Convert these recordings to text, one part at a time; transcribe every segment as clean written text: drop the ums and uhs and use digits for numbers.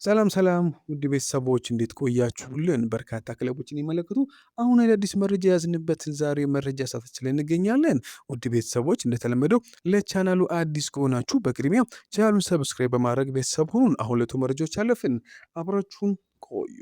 ሰላም ሰላም ውድ ቤተሰቦች እንዴት ቆያችሁልን? በርካታ ክለቦችን ይመለከቱ አሁን አዳዲስ መረጃ የያዝንበትን ዛሬ መረጃ ሰዓታችን ላይ እንገኛለን። ውድ ቤተሰቦች እንደተለመደው ለቻናሉ አዲስ ከሆናችሁ በቅድሚያ ቻናሉን ሰብስክራይብ በማድረግ ቤተሰብ ሁኑን። አሁን ለቱ መረጃዎች አለፍን። አብራችሁን ቆዩ።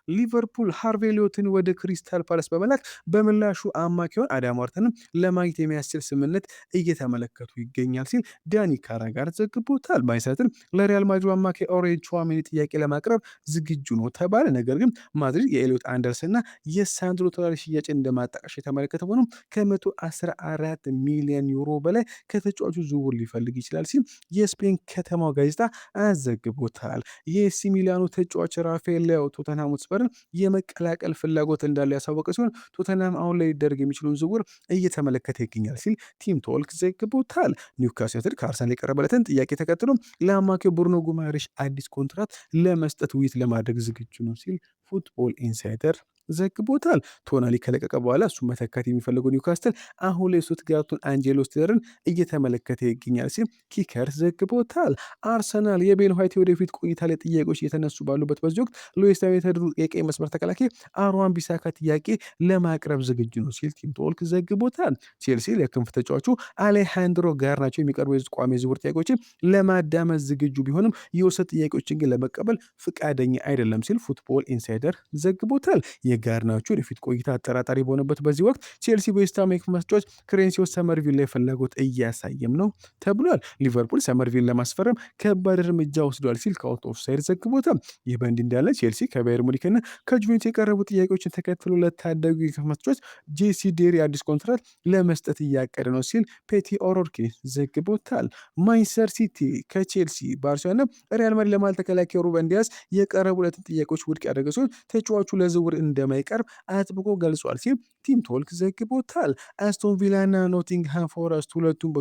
ሊቨርፑል ሃርቬ ኤሊዮትን ወደ ክሪስታል ፓላስ በመላክ በምላሹ አማካዩን አዳም ዋርተንን ለማግኘት የሚያስችል ስምምነት እየተመለከቱ ይገኛል ሲል ዳኒ ካራጋር ዘግቦታል። ማንቸስተር ለሪያል ማድሪድ አማካይ ኦሬንጅ ቹዋሜኒ ጥያቄ ለማቅረብ ዝግጁ ነው ተባለ። ነገር ግን ማድሪድ የኤሊዮት አንደርሰን እና የሳንድሮ ቶናሊ ሽያጭ እንደማጣቀሽ የተመለከተ ሆኖም ከ114 ሚሊዮን ዩሮ በላይ ከተጫዋቹ ዝውውር ሊፈልግ ይችላል ሲል የስፔን ከተማው ጋዜጣ አዘግቦታል። የኤሲ ሚላኑ ተጫዋች ራፋኤል ሊያው ቶተንሃም ሆትስፐርን የመቀላቀል ፍላጎት እንዳለ ያሳወቀ ሲሆን ቶተንሃም አሁን ላይ ሊደረግ የሚችለውን ዝውውር እየተመለከተ ይገኛል ሲል ቲም ቶልክ ዘግቦታል። ኒውካስል ዩናይትድ ከአርሰናል የቀረበለትን ጥያቄ ተከትሎ ለአማካዩ ብሩኖ ጉማሬሽ አዲስ ኮንትራት ለመስጠት ውይይት ለማድረግ ዝግጁ ነው ሲል ፉትቦል ኢንሳይደር ዘግቦታል። ቶናሊ ከለቀቀ በኋላ እሱ መተካት የሚፈልገው ኒውካስትል አሁን ላይ ስቱትጋርቱን አንጄሎ ስቴለርን እየተመለከተ ይገኛል ሲል ኪከር ዘግቦታል። አርሰናል የቤን ዋይት ወደፊት ቆይታ ላይ ጥያቄዎች እየተነሱ ባሉበት በዚህ ወቅት ሉዊስ ዩናይትድ የቀይ መስመር ተከላካይ አርዋን ቢሳካ ጥያቄ ለማቅረብ ዝግጁ ነው ሲል ቲም ቶልክ ዘግቦታል። ቼልሲ የክንፍ ተጫዋቹ አሌሃንድሮ ጋርናቾ የሚቀርቡ ቋሚ ዝውውር ጥያቄዎችን ለማዳመጥ ዝግጁ ቢሆንም የውሰት ጥያቄዎችን ግን ለመቀበል ፍቃደኛ አይደለም ሲል ፉትቦል ኢንሳይደር ዘግቦታል። የጋርናቾ ወደፊት ቆይታ አጠራጣሪ በሆነበት በዚህ ወቅት ቼልሲ በዌስትሃም የክንፍ ተጫዋች ክሬንሲዮ ሰመርቪል ላይ ፍላጎት እያሳየም ነው ተብሏል። ሊቨርፑል ሰመርቪል ለማስፈረም ከባድ እርምጃ ወስዷል ሲል ከአውት ኦፍ ሳይድ ዘግቦታል። ይህ በእንዲህ እንዳለ ቼልሲ ከባየር ሙኒክና ከጁቬንቱስ የቀረቡ ጥያቄዎችን ተከትሎ ለታዳጊ የክንፍ ተጫዋች ጄሲ ዴሪ አዲስ ኮንትራት ለመስጠት እያቀደ ነው ሲል ፔቲ ኦሮርኪ ዘግቦታል። ማንቸስተር ሲቲ ከቼልሲ፣ ባርሴሎና፣ ሪያል ማድሪድ ለመሃል ተከላካይ ሩበን ዲያስ የቀረቡለትን ጥያቄዎች ውድቅ ያደረገ ሲሆን ተጫዋቹ ለዝውውር እንደማይቀርብ አጥብቆ ገልጿል ሲል ቲም ቶልክ ዘግቦታል። አስቶን ቪላና ኖቲንግሃም ፎረስት ሁለቱም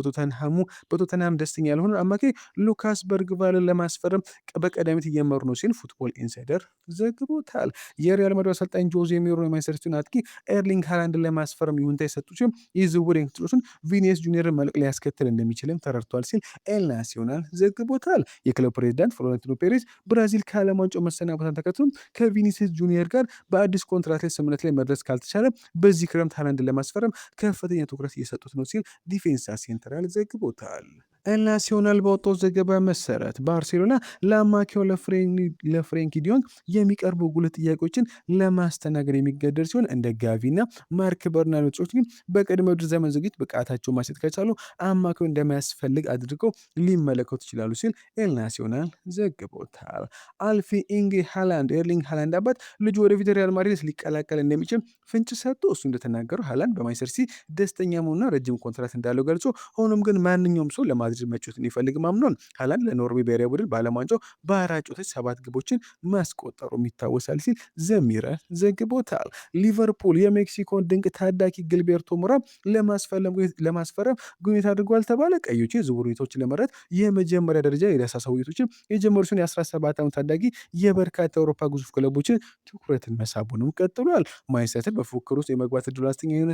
በቶተንሃም ደስተኛ ያልሆኑ አማካይ ሉካስ በርግቫልን ለማስፈረም በቀዳሚት እየመሩ ነው ሲል ፉትቦል ኢንሳይደር ዘግቦታል። የሪያል ማድሪድ አሰልጣኝ ጆዜ ሞሪኖ የማንቸስተር ሲቲን አጥቂ ኤርሊንግ ሃላንድን ለማስፈረም ይሁንታ የሰጡ ሲሆን ይህ ዝውውር የክትሎቱን ቪኒየስ ጁኒየርን መልቅ ሊያስከትል እንደሚችልም ተረድቷል ሲል ኤል ናሲዮናል ዘግቦታል። የክለብ ፕሬዚዳንት ፍሎሬንቲኖ ፔሬዝ ብራዚል ከዓለም ዋንጫው መሰናበቷን ተከትሎ ከቪኒሲየስ ጁኒየር ጋር በአዲስ ኮንትራት ላይ ስምምነት ላይ መድረስ ካልተቻለ በዚህ ክረምት ሃላንድን ለማስፈረም ከፍተኛ ትኩረት እየሰጡት ነው ሲል ዲፌንሳ ሴንትራል ዘግቦታል። ናሲዮናል በወጣው ዘገባ መሰረት ባርሴሎና ለአማካዩ ለፍሬንኪ ዲዮንግ የሚቀርቡ ጉልህ ጥያቄዎችን ለማስተናገድ የሚገደድ ሲሆን እንደ ጋቪና ማርክ በርናርዶ ተጫዋቾች ግን በቅድመ ውድድር ዘመን ዝግጅት ብቃታቸው ማሳየት ከቻሉ አማካዩ እንደማያስፈልግ አድርገው ሊመለከቱ ይችላሉ ሲል ኤል ናሲዮናል ዘግቦታል። አልፊ ኢንግ ሃላንድ ኤርሊንግ ሃላንድ አባት ልጁ ወደፊት ሪያል ማድሪድ ሊቀላቀል እንደሚችል ፍንጭ ሰጥቶ እሱ እንደተናገረው ሃላንድ በማንቸስተር ሲቲ ደስተኛ መሆኑና ረጅም ኮንትራት እንዳለው ገልጾ ሆኖም ግን ማንኛውም ሰው ለማድሪድ መጫወትን ይፈልግ ማምኗል። ሃላንድ ለኖርዌይ ብሔራዊ ቡድን በዓለም ዋንጫው በአራት ጨዋታዎች 7 ግቦችን ማስቆጠሩ ይታወሳል ሲል ዘሚረር ዘግቦታል። ሊቨርፑል የሜክሲኮን ድንቅ ታዳጊ ግልቤርቶ ሞራ ለማስፈረም ግንኙነት አድርጓል ተባለ። ቀዮቹ የዝውውር ሁኔታዎችን ለመረጥ የመጀመሪያ ደረጃ የዳሰሳ ውይይቶችን የጀመሩ ሲሆን የ17 ዓመት ታዳጊ የበርካታ የአውሮፓ ግዙፍ ክለቦችን ትኩረትን መሳቡንም ቀጥሏል። ማንቸስተር በፉክክር ውስጥ የመግባት እድሉ አነስተኛ የሆነ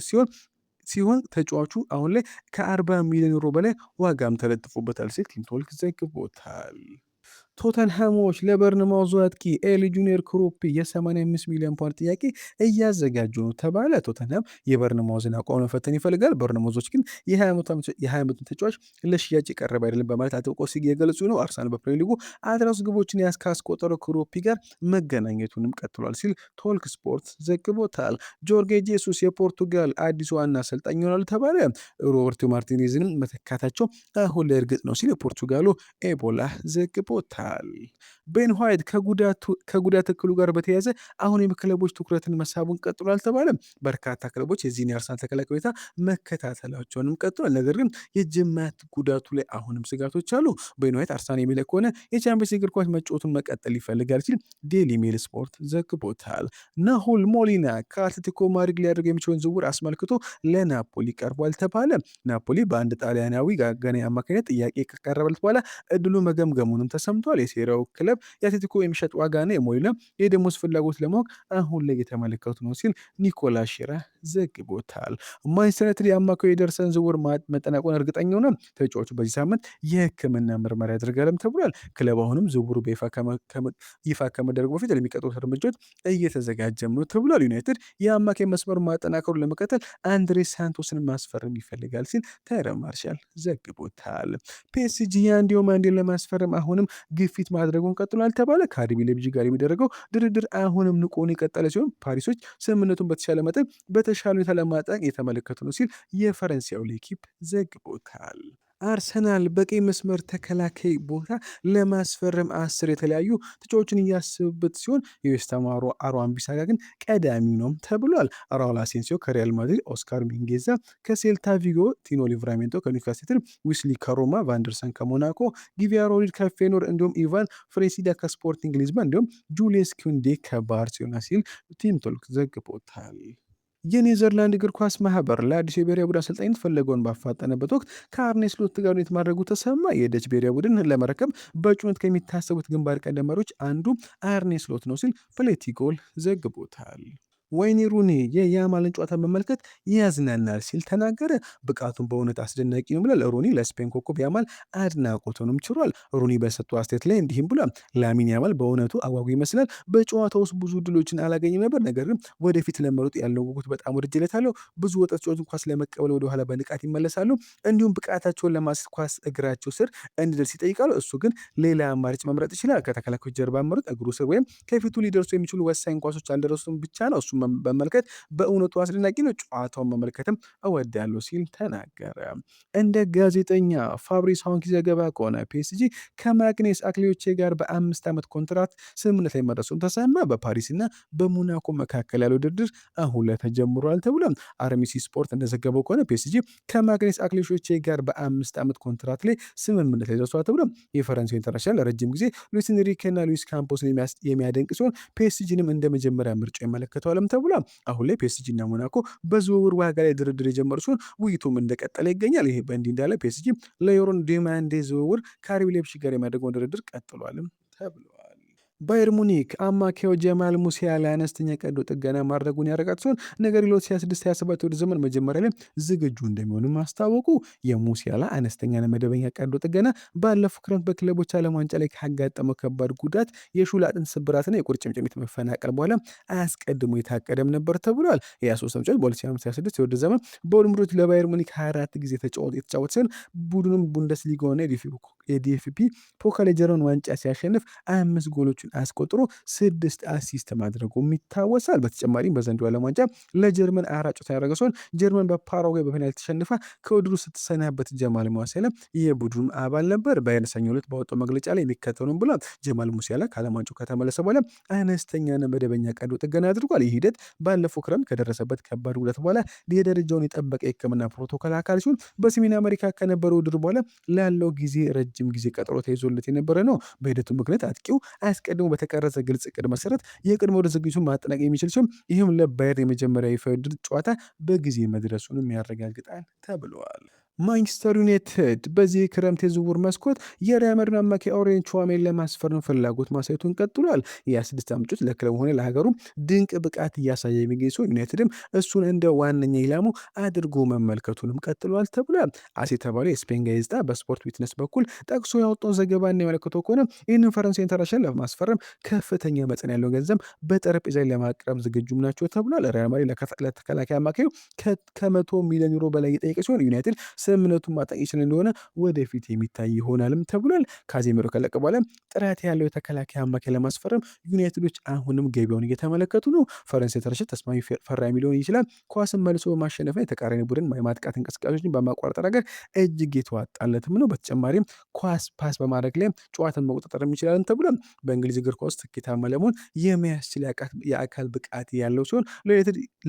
ሲሆን ተጫዋቹ አሁን ላይ ከ40 ሚሊዮን ዩሮ በላይ ዋጋም ተለጥፎበታል ሲል ቲም ቶልክ ዘግቦታል። ቶተንሃሞች ለበርንማውዙ አጥቂ ኤሊ ጁኒየር ክሩፒ የ85 ሚሊዮን ፓውንድ ጥያቄ እያዘጋጁ ነው ተባለ። ቶተንሃም የበርንማውዝን አቋም መፈተን ይፈልጋል። በርንማውዞች ግን የ20 ዓመቱን ተጫዋች ለሽያጭ የቀረበ አይደለም በማለት አጥብቆ የገለጹ ነው። አርሰናል በፕሪሚየር ሊጉ 13 ግቦችን ካስቆጠረው ክሩፒ ጋር መገናኘቱንም ቀጥሏል ሲል ቶልክ ስፖርት ዘግቦታል። ጆርጌ ጄሱስ የፖርቱጋል አዲሱ ዋና አሰልጣኝ ይሆናሉ ተባለ። ሮበርቶ ማርቲኔዝንም መተካታቸው አሁን ላይ እርግጥ ነው ሲል የፖርቱጋሉ ኤቦላ ዘግቦታል። ቤን ዋይት ከጉዳት እክሉ ጋር በተያያዘ አሁን ክለቦች ትኩረትን መሳቡን ቀጥሏል አልተባለም። በርካታ ክለቦች የዚህን የአርሰናል ተከላካይ ሁኔታ መከታተላቸውንም ቀጥሏል። ነገር ግን የጅማት ጉዳቱ ላይ አሁንም ስጋቶች አሉ። ቤን ዋይት አርሰናል የሚለቅ ከሆነ የቻምፒየንስ ሊግ እግር ኳስ መጫወቱን መቀጠል ይፈልጋል ሲል ዴሊ ሜል ስፖርት ዘግቦታል። ናሁል ሞሊና ከአትሌቲኮ ማድሪድ ሊያደርግ የሚችለውን ዝውውር አስመልክቶ ለናፖሊ ቀርቧል ተባለ። ናፖሊ በአንድ ጣሊያናዊ ጋጋኔ አማካኝነት ጥያቄ ከቀረበለት በኋላ እድሉ መገምገሙንም ተሰምቷል። ተብሏል። የሴራው ክለብ የአትሌቲኮ የሚሸጥ ዋጋና የሞሊና የደሞዝ ፍላጎት ለማወቅ አሁን ላይ የተመለከቱ ነው ሲል ኒኮላ ሼራ ዘግቦታል። ማንቸስተር ዩናይትድ የአማካዩ የኤደርሰን ዝውውር መጠናቀቁን እርግጠኛ ሆነ። ተጫዋቹ በዚህ ሳምንት የሕክምና ምርመራ ያደርጋልም ተብሏል። ክለብ አሁንም ዝውውሩ ይፋ ከመደረጉ በፊት ለሚቀጥሉት እርምጃዎች እየተዘጋጀም ነው ተብሏል። ዩናይትድ የአማካይ መስመር ማጠናከሩን ለመቀጠል አንድሬ ሳንቶስን ማስፈረም ይፈልጋል ሲል ታይረ ማርሻል ዘግቦታል። ፒኤስጂ የአንዲዮ ማንዴን ለማስፈረም አሁንም ግፊት ማድረጉን ቀጥሏል ተባለ። ከአርቢ ሌይፕዚግ ጋር የሚደረገው ድርድር አሁንም ንቆ የቀጠለ ሲሆን ፓሪሶች ስምምነቱን በተሻለ መጠን በተሻለ ሁኔታ ለማጠናቀቅ እየተመለከቱ ነው ሲል የፈረንሳዩ ሌኪፕ ዘግቦታል። አርሰናል በቀይ መስመር ተከላካይ ቦታ ለማስፈረም 10 የተለያዩ ተጫዋቾችን እያሰበበት ሲሆን የዌስትሃሙ አሮን ቢሳጋ ግን ቀዳሚው ነው ተብሏል። ራውል አሴንሲዮ ከሪያል ማድሪድ፣ ኦስካር ሚንጌዛ ከሴልታ ቪጎ፣ ቲኖ ሊቭራሜንቶ ከኒውካስትል፣ ዊስሊ ከሮማ፣ ቫንደርሰን ከሞናኮ፣ ጊቪያሮሊድ ከፌኖር እንዲሁም ኢቫን ፍሬሲዳ ከስፖርቲንግ ሊዝበን እንዲሁም ጁሊየስ ኩንዴ ከባርሴሎና ሲል ቲም ቶክ ዘግቦታል። የኔዘርላንድ እግር ኳስ ማህበር ለአዲስ የብሔራዊ ቡድን አሰልጣኝነት ፈለገውን ባፋጠነበት ወቅት ከአርኔ ስሎት ጋር ሁኔታ ማድረጉ ተሰማ። የደች ብሔራዊ ቡድን ለመረከብ በእጩነት ከሚታሰቡት ግንባር ቀደም መሪዎች አንዱ አርኔ ስሎት ነው ሲል ፕሌቲጎል ዘግቦታል። ወይኔ ሩኒ የያማልን ጨዋታ መመልከት ያዝናናል ሲል ተናገረ። ብቃቱን በእውነት አስደናቂ ነው ብሏል። ሩኒ ለስፔን ኮከብ ያማል አድናቆቱንም ችሯል። ሩኒ በሰጠው አስተያየት ላይ እንዲህም ብሏል። ላሚን ያማል በእውነቱ አጓጊ ይመስላል። በጨዋታ ውስጥ ብዙ ድሎችን አላገኝም ነበር፣ ነገር ግን ወደፊት ለመሮጥ ያለው ጉጉት በጣም ወድጄለታለሁ። ብዙ ወጣት ተጫዋቾች ኳስ ለመቀበል ወደኋላ በንቃት ይመለሳሉ፣ እንዲሁም ብቃታቸውን ለማስኳስ እግራቸው ስር እንዲደርስ ይጠይቃሉ። እሱ ግን ሌላ አማራጭ መምረጥ ይችላል። ከተከላካዮች ጀርባ መሮጥ፣ እግሩ ስር ወይም ከፊቱ ሊደርሱ የሚችሉ ወሳኝ ኳሶች አልደረሱም ብቻ ነው። እሱ መመልከት በእውነቱ አስደናቂ ነው። ጨዋታውን መመልከትም እወዳለሁ ሲል ተናገረ። እንደ ጋዜጠኛ ፋብሪስ ሃንኪ ዘገባ ከሆነ ፒኤስጂ ከማግኔስ አክሊዮቼ ጋር በ5 ዓመት ኮንትራት ስምምነት ላይ መድረሱን ተሰማ። በፓሪስና በሞናኮ መካከል ያለው ድርድር አሁን ላይ ተጀምሯል ተብሏል። አርሚሲ ስፖርት እንደዘገበው ከሆነ ፒኤስጂ ከማግኔስ አክሊዮቼ ጋር በ5 ዓመት ኮንትራት ላይ ስምምነት ላይ ደርሷል ተብሏል። የፈረንሳይ ኢንተርናሽናል ለረጅም ጊዜ ሉዊስ ኤንሪኬና ሉዊስ ካምፖስን የሚያደንቅ ሲሆን ፒኤስጂንም እንደ መጀመሪያ ምርጫ ይመለከተዋልም ተብሏል። አሁን ላይ ፒኤስጂ እና ሞናኮ በዝውውር ዋጋ ላይ ድርድር የጀመሩ ሲሆን ውይይቱም እንደቀጠለ ይገኛል። ይሄ በእንዲህ እንዳለ ፒኤስጂ ለዮሮን ዲማንዴ ዝውውር ከአርቢ ሌይፕዚግ ጋር የሚያደርገውን ድርድር ቀጥሏልም ተብሏል። ባየር ሙኒክ አማካዩ ጀማል ሙሲያላ አነስተኛ ቀዶ ጥገና ማድረጉን ያረጋግጥ ሲሆን ነገር 2026/27 ወደ ዘመን መጀመሪያ ላይ ዝግጁ እንደሚሆንም አስታወቁ። የሙሲያላ አነስተኛ መደበኛ ቀዶ ጥገና ባለፈው ክረምት በክለቦች ዓለም ዋንጫ ላይ ካጋጠመው ከባድ ጉዳት የሹል አጥንት ስብራትና የቁርጭምጭሚት መፈናቀል በኋላ አያስቀድሞ የታቀደም ነበር ተብሏል። የ23 ዓመት በ2026 የወደ ዘመን በሁሉም ለባየር ሙኒክ 24 ጊዜ የተጫወተ ሲሆን ቡድኑም ቡንደስሊጋውና የዲኤፍቢ ፖካል የጀርመን ዋንጫ ሲያሸንፍ 5 ጎሎችን አስቆጥሮ 6 አሲስት ማድረጉም ይታወሳል። በተጨማሪም በዘንድሮው ዓለም ዋንጫ ለጀርመን 4 ጨዋታ ያደረገ ሲሆን ጀርመን በፓራጓይ በፔናልቲ ተሸንፋ ከውድድሩ ስትሰናበት ጀማል ሙሲያላ የቡድኑ አባል ነበር። ባየርን ሰኞ ዕለት ባወጣው መግለጫ ላይ የሚከተሉም ብሏል። ጀማል ሙሲያላ ከዓለም ዋንጫው ከተመለሰ በኋላ አነስተኛና መደበኛ ቀዶ ጥገና አድርጓል። ይህ ሂደት ባለፈው ክረምት ከደረሰበት ከባድ ጉዳት በኋላ የደረጃውን የጠበቀ የሕክምና ፕሮቶኮል አካል ሲሆን በሰሜን አሜሪካ ከነበረው ውድድር በኋላ ላለው ጊዜ ረጅም ጊዜ ቀጠሮ ተይዞለት የነበረ ነው። በሂደቱ ምክንያት አጥቂው አስቀድሞ በተቀረጸ ግልጽ ዕቅድ መሰረት የቅድመ ወደ ዝግጅቱን ማጠናቀቅ የሚችል ሲሆን ይህም ለባየር የመጀመሪያ ይፋ ውድድር ጨዋታ በጊዜ መድረሱንም ያረጋግጣል ተብለዋል። ማንቸስተር ዩናይትድ በዚህ ክረምት የዝውውር መስኮት የሪያል ማድሪድ አማካይ ኦሬን ቹዋሜን ለማስፈረም ፍላጎት ማሳየቱን ቀጥሏል። የ26 ዓመት ለክለቡ ሆነ ለሀገሩ ድንቅ ብቃት እያሳየ የሚገኝ ሲሆን ዩናይትድም እሱን እንደ ዋነኛ ኢላሙ አድርጎ መመልከቱንም ቀጥሏል ተብሏል። አስ የተባለው የስፔን ጋዜጣ በስፖርት ዊትነስ በኩል ጠቅሶ ያወጣው ዘገባ እንደሚያመለክተው ከሆነ ይህንን ፈረንሳይ ኢንተርናሽናል ለማስፈረም ከፍተኛ መጠን ያለው ገንዘብ በጠረጴዛ ላይ ለማቅረብ ዝግጁም ናቸው ተብሏል። ሪያል ማድሪድ ለተከላካይ አማካዩ ከ100 ሚሊዮን ዩሮ በላይ የጠየቀ ሲሆን ዩናይትድ ስምምነቱን ማጠቅ ይችል እንደሆነ ወደፊት የሚታይ ይሆናልም ተብሏል። ካዜሚሮ ከለቀ በኋላ ጥራት ያለው የተከላካይ አማካይ ለማስፈረም ዩናይትዶች አሁንም ገቢያውን እየተመለከቱ ነው። ፈረንሳይ ተረሽት ተስማሚ ፈራሚ ሊሆን ይችላል። ኳስን መልሶ በማሸነፍና የተቃራኒ ቡድን የማጥቃት እንቅስቃሴዎችን በማቋረጥ ነገር እጅግ የተዋጣለትም ነው። በተጨማሪም ኳስ ፓስ በማድረግ ላይ ጨዋታን መቆጣጠር ይችላል ተብሏል። በእንግሊዝ እግር ኳስ ስኬታማ ለመሆን የሚያስችል የአካል ብቃት ያለው ሲሆን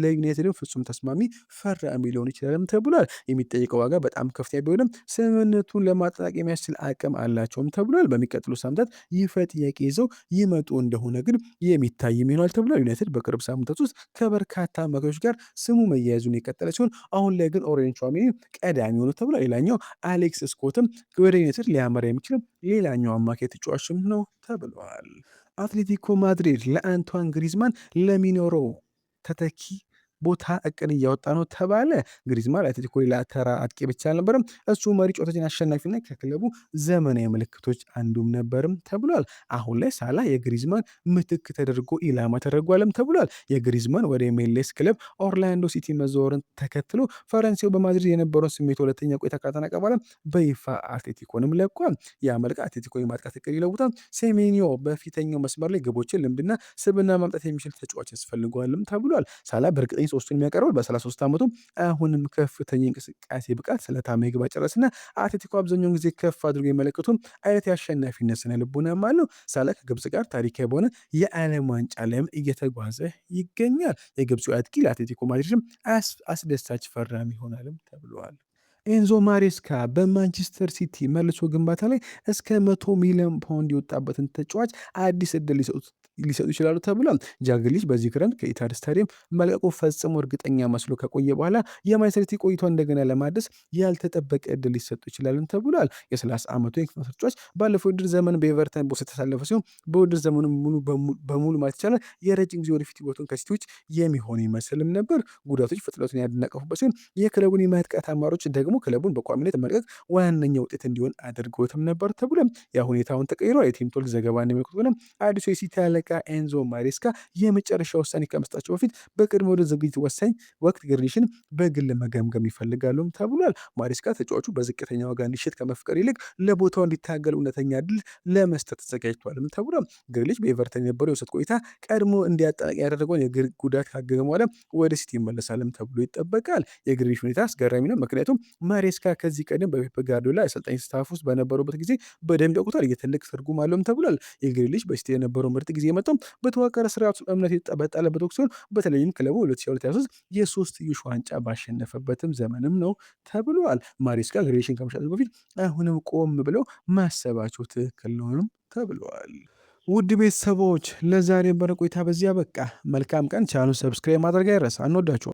ለዩናይትድ ፍጹም ተስማሚ ፈራሚ ሊሆን ይችላልም ተብሏል። የሚጠይቀው ዋጋ በጣም ከፍተኛ ቢሆንም ስምምነቱን ለማጠናቀቅ የሚያስችል አቅም አላቸውም ተብሏል። በሚቀጥሉት ሳምንታት ይፋ ጥያቄ ይዘው ይመጡ እንደሆነ ግን የሚታይም ይሆናል ተብሏል። ዩናይትድ በቅርብ ሳምንታት ውስጥ ከበርካታ አማካዮች ጋር ስሙ መያያዙን የቀጠለ ሲሆን አሁን ላይ ግን ኦሬንጅ ቹዋሜኒ ቀዳሚ ሆኖ ተብሏል። ሌላኛው አሌክስ ስኮትም ወደ ዩናይትድ ሊያመራ የሚችልም ሌላኛው አማካይ ተጫዋችም ነው ተብሏል። አትሌቲኮ ማድሪድ ለአንቷን ግሪዝማን ለሚኖረው ተተኪ ቦታ እቅድ እያወጣ ነው ተባለ። ግሪዝማን ለአትሌቲኮ ሌላ ተራ አጥቂ ብቻ አልነበረም፣ እሱ መሪ ጨዋታዎችን አሸናፊና ከክለቡ ዘመናዊ ምልክቶች አንዱም ነበርም ተብሏል። አሁን ላይ ሳላ የግሪዝማን ምትክ ተደርጎ ኢላማ ተደርጓልም ተብሏል። የግሪዝማን ወደ ኤምኤልኤስ ክለብ ኦርላንዶ ሲቲ መዘዋወርን ተከትሎ ፈረንሳዩ በማድሪድ የነበረውን ስሜት ሁለተኛ ቆይታ ካጠናቀቀ በኋላ በይፋ አትሌቲኮንም ለቋል። የአመልቃ አትሌቲኮ የማጥቃት እቅድ ይለውጣል። ሴሜኒዮ በፊተኛው መስመር ላይ ግቦችን ልምድና ስብና ማምጣት የሚችል ተጫዋች ያስፈልገዋልም ተብሏል። ሳላ በእርግጠኝ ሶስቱን የሚያቀርበው በ33 ዓመቱ አሁንም ከፍተኛ እንቅስቃሴ ብቃት ስለታማ የግብ አጨራረስና አትሌቲኮ አብዛኛውን ጊዜ ከፍ አድርጎ የመለከቱን አይነት የአሸናፊነት ስነ ልቦናም አለው። ሳላ ከግብጽ ጋር ታሪካዊ በሆነ የዓለም ዋንጫ ላይም እየተጓዘ ይገኛል። የግብፁ አጥቂ ለአትሌቲኮ ማድሪድም አስደሳች ፈራሚ ይሆናልም ተብሏል። ኤንዞ ማሬስካ በማንቸስተር ሲቲ መልሶ ግንባታ ላይ እስከ 100 ሚሊዮን ፓውንድ የወጣበትን ተጫዋች አዲስ እድል ሊሰጡ ይችላሉ ተብሏል። ጃግሊሽ በዚህ ክረምት ከኢታድ ስታዲየም መልቀቁ ፈጽሞ እርግጠኛ መስሎ ከቆየ በኋላ የማንቸስተር ሲቲ ቆይቷን እንደገና ለማደስ ያልተጠበቀ እድል ሊሰጡ ይችላሉ ተብሏል። የ30 ዓመቱ የክንፍ ተጫዋች ባለፈው ውድድር ዘመን በኤቨርተን ቦስ የተሳለፈ ሲሆን በውድድር ዘመኑ በሙሉ ማለት ይቻላል የረጅም ጊዜ ወደፊት ህይወቱን ከሲቲ ውጭ የሚሆን ይመስልም ነበር። ጉዳቶች ፍጥነቱን ያደናቀፉበት ሲሆን የክለቡን የማጥቃት አማሮች ደግሞ ክለቡን በቋሚነት መልቀቅ ዋነኛ ውጤት እንዲሆን አድርጎትም ነበር ተብሏል። ያ ሁኔታውን ተቀይሯል። የቲም ቶክ ዘገባ እንደሚያመለክተው ከሆነ አዲሱ የሲቲ አለቃ ኤንዞ ማሬስካ የመጨረሻ ውሳኔ ከመስጠታቸው በፊት በቅድመ ወደ ዝግጅት ወሳኝ ወቅት ግሪሊሽን በግል መገምገም ይፈልጋሉ ተብሏል። ማሬስካ ተጫዋቹ በዝቅተኛ ዋጋ እንዲሸጥ ከመፍቀር ይልቅ ለቦታው እንዲታገል እውነተኛ ድል ለመስጠት ተዘጋጅቷልም ተብሏል። ግሪሊሽ በኤቨርተን የነበረው የውሰት ቆይታ ቀድሞ እንዲያጠናቅ ያደረገውን የእግር ጉዳት ካገገመ በኋላ ወደ ሲቲ ይመለሳልም ተብሎ ይጠበቃል። የግሪሊሽ ሁኔታ አስገራሚ ነው። ምክንያቱም ማሬስካ ከዚህ ቀደም በፔፕ ጋርዲዮላ የአሰልጣኝ ስታፍ ውስጥ በነበሩበት ጊዜ በደንብ ያውቁታል። የትልቅ ትርጉም አለውም ተብሏል። የግሪሊሽ በሲቲ የነበረው ምርጥ ጊዜ የመጣው በተዋቀረ ስርዓቱ እምነት የተጣለበት ወቅት ሲሆን በተለይም ክለቡ 2022/23 የሶስትዮሽ ዋንጫ ባሸነፈበትም ዘመንም ነው ተብሏል። ማሬስካ ግሪሊሽን ከመሻቱ በፊት አሁንም ቆም ብለው ማሰባቸው ትክክል ነውም ተብሏል። ውድ ቤተሰቦች ለዛሬ በረ ቆይታ በዚያ በቃ። መልካም ቀን። ቻናሉን ሰብስክራይብ ማድረግ አይረሳ። እንወዳችኋለን።